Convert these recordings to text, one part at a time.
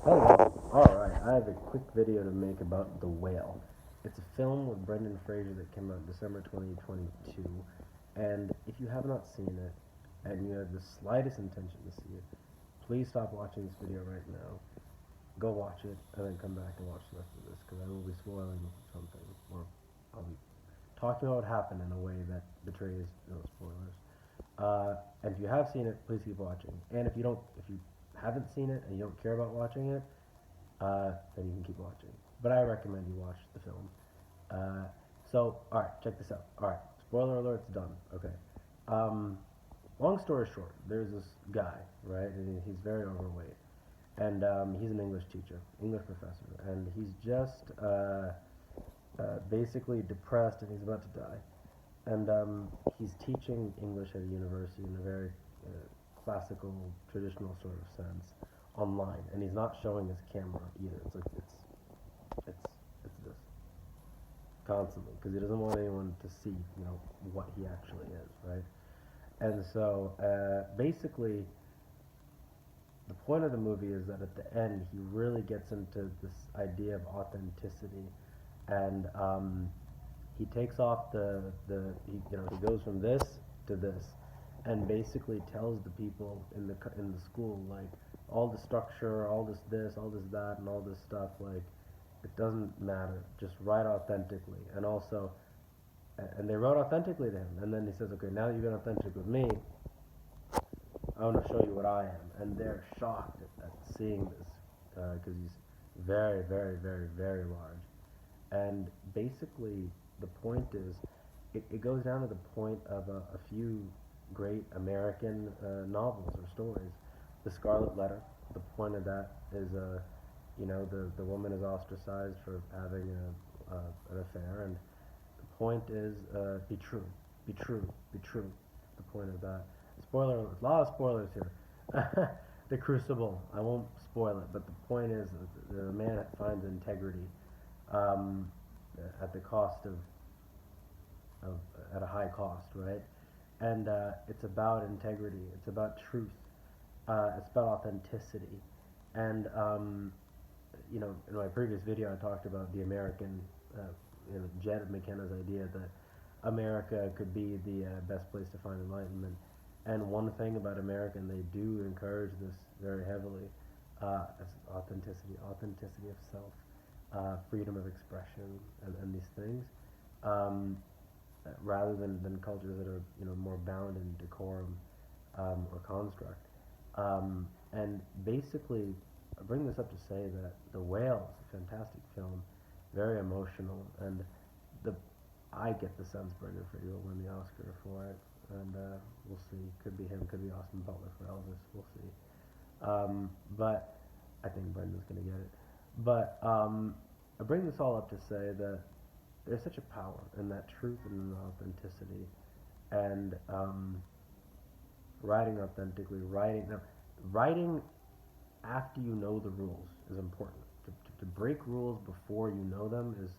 Hello. Alright, I have a quick video to make about The Whale. It's a film with Brendan Fraser that came out December 2022. And if you have not seen it, and you have the slightest intention to see it, please stop watching this video right now. Go watch it, and then come back and watch the rest of this, because I will be spoiling something. Or I'll be talking about what happened in a way that betrays no spoilers. And if you have seen it, please keep watching. And if you haven't seen it and you don't care about watching it, then you can keep watching. But I recommend you watch the film. Alright, check this out. Alright, spoiler alert's done. Okay. Um, Long story short, there's this guy, right? And he's very overweight, and he's an English teacher, English professor, and he's just basically depressed, and he's about to die. And he's teaching English at a university in a very classical, traditional sort of sense online, and he's not showing his camera either. It's like it's it's this constantly because he doesn't want anyone to see, what he actually is, right? And so basically, the point of the movie is that at the end, he really gets into this idea of authenticity, and he takes off he goes from this to this, and basically tells the people in the school, like, all the structure, all this that, and all this stuff, like, it doesn't matter. Just write authentically, and also, and they wrote authentically to him, and then he says, okay, now that you've been authentic with me, I want to show you what I am, and they're shocked at seeing this because he's very, very, very, very large. And basically, the point is, it goes down to the point of a few great American novels or stories. The Scarlet Letter. The point of that is, the woman is ostracized for having an affair, and the point is, be true, be true, be true. The point of that. Spoiler alert, a lot of spoilers here. The Crucible. I won't spoil it, but the point is, the man finds integrity um, at the cost of at a high cost, right? And it's about integrity. It's about truth. It's about authenticity. And in my previous video, I talked about the American, Janet McKenna's idea that America could be the best place to find enlightenment. And one thing about America, and they do encourage this very heavily, is authenticity of self, freedom of expression, and these things, um, rather than cultures that are more bound in decorum or construct. And basically, I bring this up to say that The Whale is a fantastic film, very emotional, and the I get the sense Brendan Fraser will win the Oscar for it, and we'll see. Could be him, could be Austin Butler for Elvis. We'll see. But I think Brendan's gonna get it. But I bring this all up to say that there's such a power in that truth and in authenticity, and writing authentically, writing after you know the rules is important. To break rules before you know them is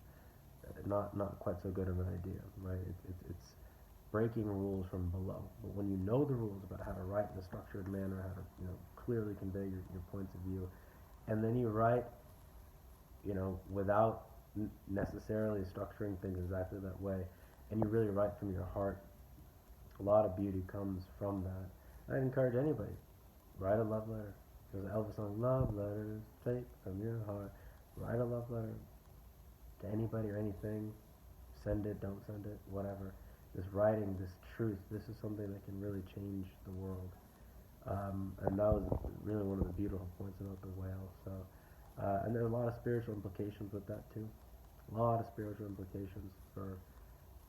not quite so good of an idea, right? It's breaking rules from below. But when you know the rules about how to write in a structured manner, how to clearly convey your points of view, and then you write without necessarily structuring things exactly that way, and you really write from your heart, a lot of beauty comes from that. I encourage anybody, write a love letter. There's an Elvis song, love letters straight from your heart. Write a love letter to anybody or anything. Send it, don't send it, whatever. This writing, this truth, this is something that can really change the world. And that was really one of the beautiful points about The Whale. So, and there are a lot of spiritual implications with that too. A lot of spiritual implications for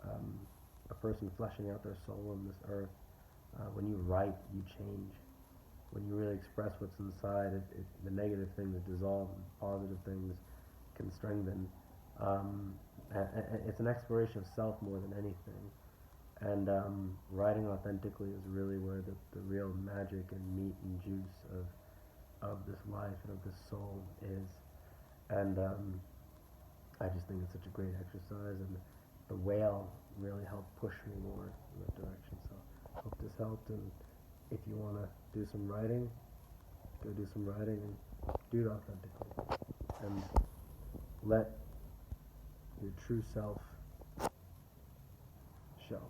a person fleshing out their soul on this earth. When you write, you change. When you really express what's inside, the negative things dissolve, and positive things can strengthen. It's an exploration of self more than anything. And writing authentically is really where the real magic and meat and juice of this life and of this soul is. And I just think it's such a great exercise, and The Whale really helped push me more in that direction. So I hope this helped, and if you want to do some writing, go do some writing and do it authentically. let your true self show.